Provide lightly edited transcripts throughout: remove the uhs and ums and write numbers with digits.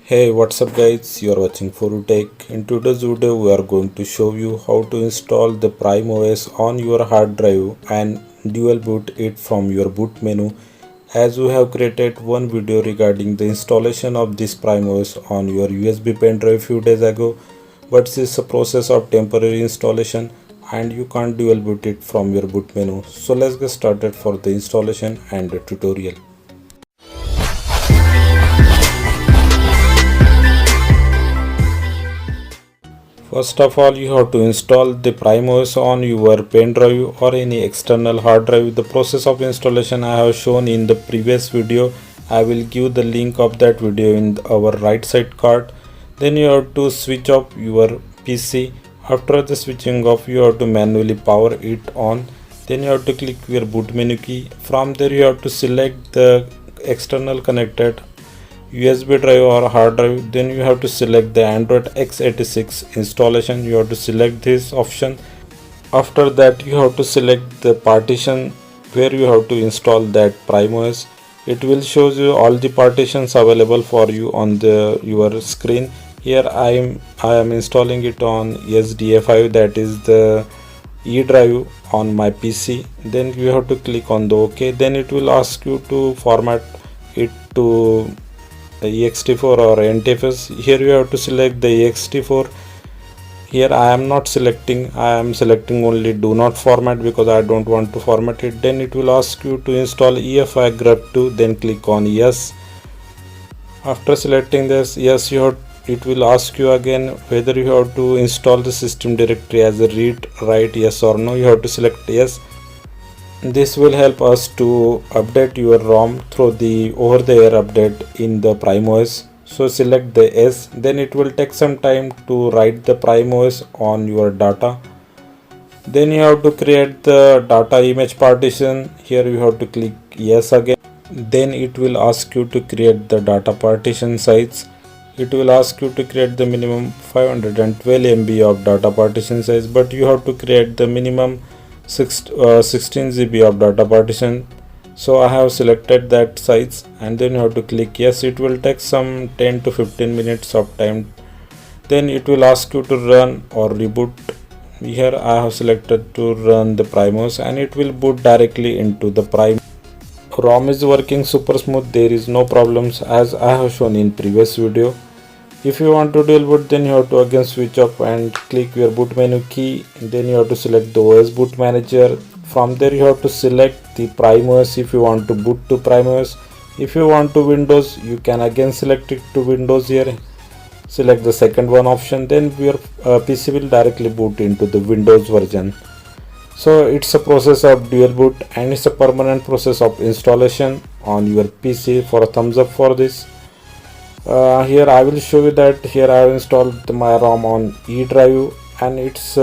Hey, what's up guys, you are watching Tech. In today's video we are going to show you how to install the Prime OS on your hard drive and dual boot it from your boot menu, as we have created one video regarding the installation of this Prime OS on your USB pen drive few days ago, but this is a process of temporary installation and you can't dual boot it from your boot menu. So let's get started for the installation and the tutorial. First of all, you have to install the Prime OS on your pen drive or any external hard drive. The process of installation I have shown in the previous video. I will give the link of that video in our right side card. Then you have to switch off your PC. After the switching off, you have to manually power it on. Then you have to click your boot menu key. From there you have to select the external connected USB drive or hard drive. Then you have to select the Android x86 installation. You have to select this option. After that you have to select the partition where you have to install that Prime OS. It will show you all the partitions available for you on your screen. Here I am installing it on SDA5, that is the E drive on my PC. Then you have to click on the OK. Then it will ask you to format it to ext4 or NTFS. Here you have to select the ext4. Here I am not selecting, I am selecting only do not format because I don't want to format it. Then it will ask you to install EFI grep 2. Then click on yes. After selecting this yes, it will ask you again whether you have to install the system directory as a read write, yes or no. You have to select yes. This will help us to update your ROM through the over-the-air update in the Prime OS. So select the yes. Then it will take some time to write the Prime OS on your data. Then you have to create the data image partition. Here you have to click yes again. Then it will ask you to create the data partition size. It will ask you to create the minimum 512 MB of data partition size, but you have to create the minimum 16 GB of data partition. So I have selected that size and then you have to click yes. It will take some 10 to 15 minutes of time. Then it will ask you to run or reboot. Here I have selected to run the Prime OS and it will boot directly into the Prime. ROM is working super smooth, there is no problems as I have shown in previous video. If you want to dual boot, then you have to again switch off and click your boot menu key. Then you have to select the OS boot manager. From there you have to select the Prime OS if you want to boot to Prime OS. If you want to Windows, you can again select it to Windows here. Select the second one option, then your PC will directly boot into the Windows version. So it's a process of dual boot and it's a permanent process of installation on your PC. For a thumbs up for this. Here I will show you that here I have installed my ROM on E drive and it's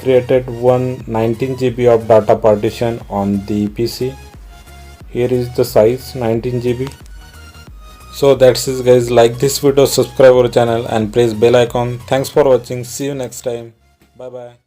created 19 GB of data partition on the PC. Here is the size 19 GB. So that's it guys, like this video, subscribe our channel and press bell icon. Thanks for watching, see you next time, bye bye.